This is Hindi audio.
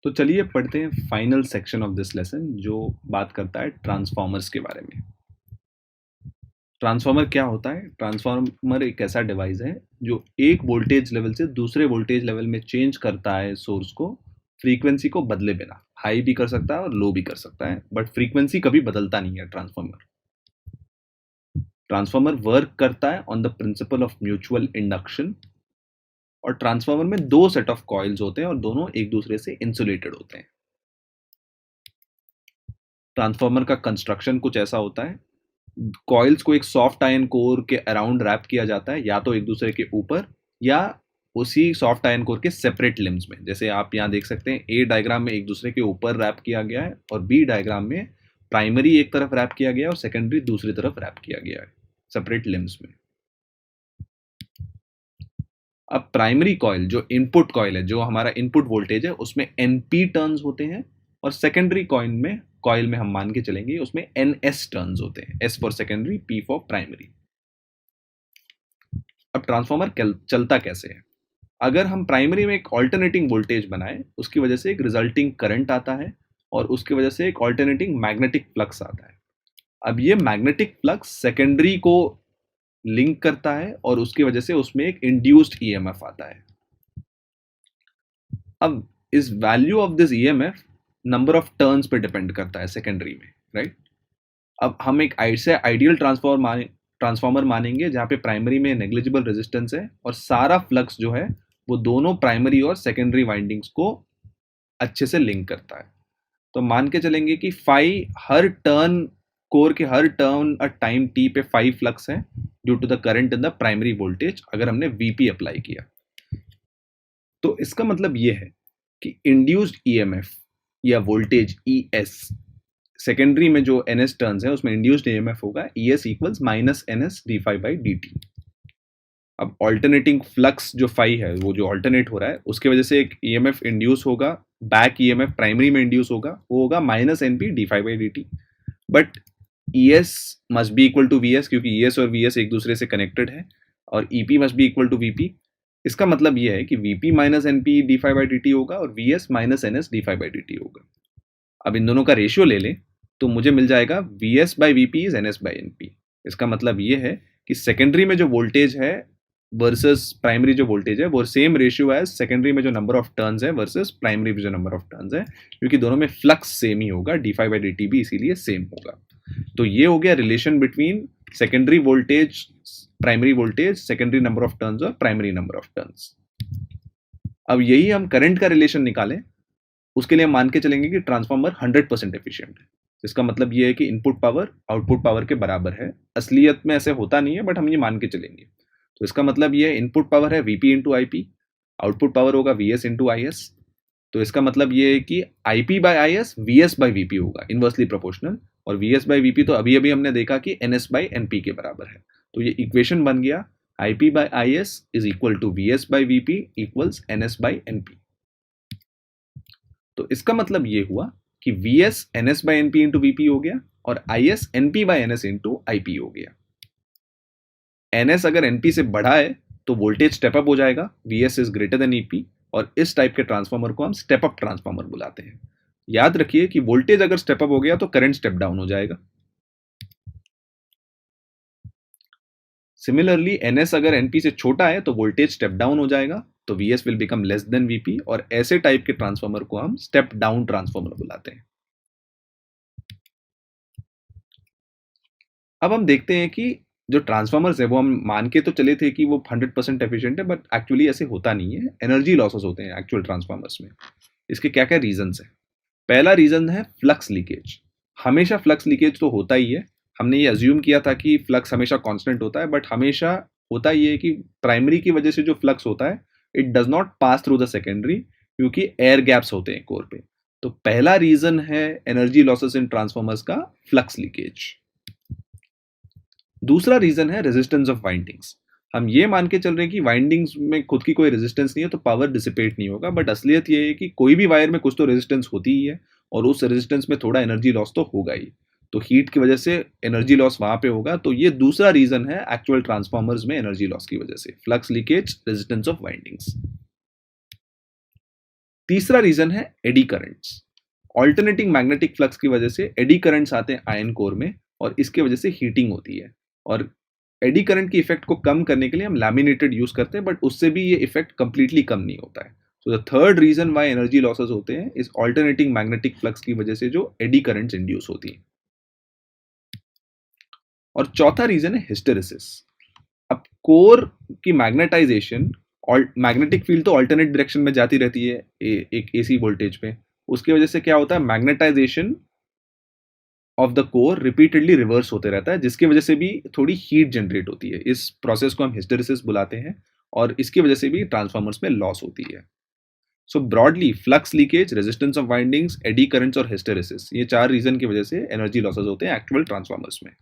तो चलिए पढ़ते हैं final section of this lesson जो बात करता है ट्रांसफॉर्मर्स के बारे में। ट्रांसफॉर्मर क्या होता है? ट्रांसफॉर्मर एक ऐसा डिवाइस है जो एक वोल्टेज लेवल से दूसरे वोल्टेज लेवल में चेंज करता है सोर्स को, फ्रीक्वेंसी को बदले बिना। हाई भी कर सकता है और लो भी कर सकता है, बट फ्रीक्वेंसी कभी बदलता नहीं है ट्रांसफॉर्मर। ट्रांसफॉर्मर वर्क करता है on the principle of mutual induction, और ट्रांसफॉर्मर में दो सेट ऑफ कॉइल्स होते हैं और दोनों एक दूसरे से इंसुलेटेड होते हैं। ट्रांसफॉर्मर का कंस्ट्रक्शन कुछ ऐसा होता है, कॉइल्स को एक सॉफ्ट आयन कोर के अराउंड रैप किया जाता है, या तो एक दूसरे के ऊपर या उसी सॉफ्ट आयन कोर के सेपरेट लिम्स में। जैसे आप यहाँ देख सकते हैं, ए डायग्राम में एक दूसरे के ऊपर रैप किया गया है और बी डायग्राम में प्राइमरी एक तरफ रैप किया गया है और सेकेंडरी दूसरी तरफ रैप किया गया है सेपरेट लिम्स में। अब प्राइमरी कॉइल जो इनपुट कॉइल है, जो हमारा इनपुट वोल्टेज है, उसमें एनपी टर्न्स होते हैं, और सेकेंडरी कॉइल में हम मान के चलेंगे उसमें एनएस टर्न्स होते हैं, S for secondary, P for primary. अब ट्रांसफॉर्मर चलता कैसे है? अगर हम प्राइमरी में एक ऑल्टरनेटिंग वोल्टेज बनाए, उसकी वजह से एक रिजल्टिंग करंट आता है और उसकी वजह से एक ऑल्टरनेटिंग मैग्नेटिक फ्लक्स आता है। अब ये मैग्नेटिक फ्लक्स सेकेंडरी को लिंक करता है और उसकी वजह से उसमें एक इंड्यूस्ड ईएमएफ आता है। अब इस value of this EMF number of turns पे डिपेंड करता है सेकेंडरी में, राइट? अब हम एक ऐसे आइडियल ट्रांसफॉर्मर मानेंगे जहां पे प्राइमरी में नेग्लिजिबल रेजिस्टेंस है और सारा फ्लक्स जो है वो दोनों प्राइमरी और सेकेंडरी वाइंडिंग्स को अच्छे से लिंक करता है। तो मान के चलेंगे कि फाई हर टर्न, कोर के हर टर्न टाइम टी पे फाई फ्लक्स है due to the current in the primary voltage, अगर हमने वीपी अप्लाई किया। तो इसका मतलब ये है कि इंड्यूस्ड ईएमएफ या वोल्टेज ईएस, सेकेंडरी में जो एनएस टर्न्स है उसमें इंड्यूस्ड ईएमएफ होगा ES equals minus NS d phi by d t. अब ऑल्टरनेटिंग फ्लक्स जो फाई है, वो जो ऑल्टरनेट हो रहा है, उसके वजह से एक ईएमएफ इंड्यूस होगा, बैक ईएमएफ प्राइमरी में इंड्यूस होगा, वो होगा minus NP d phi by d t. But ES must be equal to VS, क्योंकि ईएस और वीएस एक दूसरे से कनेक्टेड है, और EP must be equal to VP. इसका मतलब यह है कि VP minus NP d phi by d t होगा और VS minus NS d phi by d t होगा। अब इन दोनों का रेशियो ले लें तो मुझे मिल जाएगा VS by VP is NS by NP. इसका मतलब ये है कि सेकेंडरी में जो वोल्टेज है वर्सेस प्राइमरी जो वोल्टेज है वो सेम रेशियो है सेकेंडरी में जो नंबर ऑफ टर्न्स है वर्सेस प्राइमरी में जो नंबर ऑफ टर्न्स है, क्योंकि दोनों में फ्लक्स सेम ही होगा, d phi by d t भी इसीलिए सेम होगा। तो ये हो गया relation between secondary voltage, primary voltage, secondary number of turns और प्राइमरी नंबर ऑफ टर्न्स। अब यही हम करंट का रिलेशन निकालें, उसके लिए हम मान के चलेंगे कि ट्रांसफॉर्मर 100% एफिशिएंट है। इसका मतलब ये है कि इनपुट पावर आउटपुट पावर के बराबर है। असलियत में ऐसे होता नहीं है, बट हम ये मान के चलेंगे। तो इसका मतलब ये है इनपुट पावर है VP into IP, output power होगा वीएस इंटू आईएस। तो इसका मतलब ये है कि IP by IS VS by VP होगा, इनवर्सली प्रोपोर्शनल। और वीएस बाई वीपी तो अभी अभी हमने देखा कि एनएस बाई एनपी के बराबर है। तो ये इक्वेशन बन गया, IP by IS is equal to VS by VP equals NS by NP. तो इसका मतलब ये हुआ कि VS NS by NP into VP हो गया और IS NP by NS into IP हो गया। एनएस अगर एनपी से बड़ा है तो वोल्टेज स्टेप अप हो जाएगा, VS is greater than EP, और इस टाइप के ट्रांसफॉर्मर को हम स्टेप अप ट्रांसफॉर्मर बुलाते हैं। याद रखिए कि वोल्टेज अगर स्टेप अप हो गया तो करंट स्टेप डाउन हो जाएगा। सिमिलरली एनएस अगर एनपी से छोटा है तो वोल्टेज स्टेप डाउन हो जाएगा, तो VS will become less than VP, और ऐसे टाइप के ट्रांसफॉर्मर को हम स्टेप डाउन ट्रांसफॉर्मर बुलाते हैं। अब हम देखते हैं कि जो ट्रांसफॉर्मर्स है वो हम मान के तो चले थे कि वो 100% एफिशिएंट है, बट एक्चुअली ऐसे होता नहीं है। एनर्जी लॉसेस होते हैं एक्चुअल ट्रांसफॉर्मर्स में। इसके क्या क्या रीजंस हैं? पहला रीजन है फ्लक्स लीकेज। हमेशा फ्लक्स लीकेज तो होता ही है। हमने ये अज्यूम किया था कि फ्लक्स हमेशा कांस्टेंट होता है, बट हमेशा होता ये है कि प्राइमरी की वजह से जो फ्लक्स होता है it does not pass through the secondary, क्योंकि एयर गैप्स होते हैं कोर पे। तो पहला रीजन है एनर्जी लॉसेस इन ट्रांसफॉर्मर्स का फ्लक्स लीकेज। दूसरा रीजन है रेजिस्टेंस ऑफ वाइंडिंग्स। हम ये मान के चल रहे हैं कि वाइंडिंग्स में खुद की कोई रेजिस्टेंस नहीं है तो पावर डिसिपेट नहीं होगा, बट असलियत ये है कि कोई भी वायर में कुछ तो रेजिस्टेंस होती ही है और उस रेजिस्टेंस में थोड़ा एनर्जी लॉस तो होगा ही। तो हीट की वजह से एनर्जी लॉस वहां पे होगा। तो ये दूसरा रीजन है एक्चुअल ट्रांसफॉर्मर्स में एनर्जी लॉस की वजह से, flux leakage, resistance of windings. तीसरा रीजन है eddy currents. Alternating magnetic flux की वजह से एडी करंट्स आते हैं आयन कोर में और इसकी वजह से हीटिंग होती है। और एडी करंट की इफेक्ट को कम करने के लिए हम लैमिनेटेड यूज करते हैं, बट उससे भी ये इफेक्ट कंप्लीटली कम नहीं होता है। So the third reason why energy losses होते हैं इस ऑल्टरनेटिंग मैग्नेटिक फ्लक्स की वजह से जो एडी करंट्स इंड्यूस होती हैं। और चौथा रीजन है हिस्टेरेसिस। अब कोर की मैग्नेटाइजेशन, मैग्नेटिक फील्ड तो ऑल्टरनेट डायरेक्शन में जाती रहती है एक एसी वोल्टेज पे, उसकी वजह से क्या होता है, magnetisation of the core repeatedly reverse होते रहता है, जिसकी वजह से भी थोड़ी हीट जनरेट होती है। इस प्रोसेस को हम हिस्टेरेसिस बुलाते हैं और इसकी वजह से भी ट्रांसफार्मर्स में लॉस होती है। So broadly flux leakage, resistance of windings, eddy currents और हिस्टेरेसिस, ये चार रीजन की वजह से एनर्जी लॉसेस होते हैं एक्चुअल ट्रांसफार्मर्स में।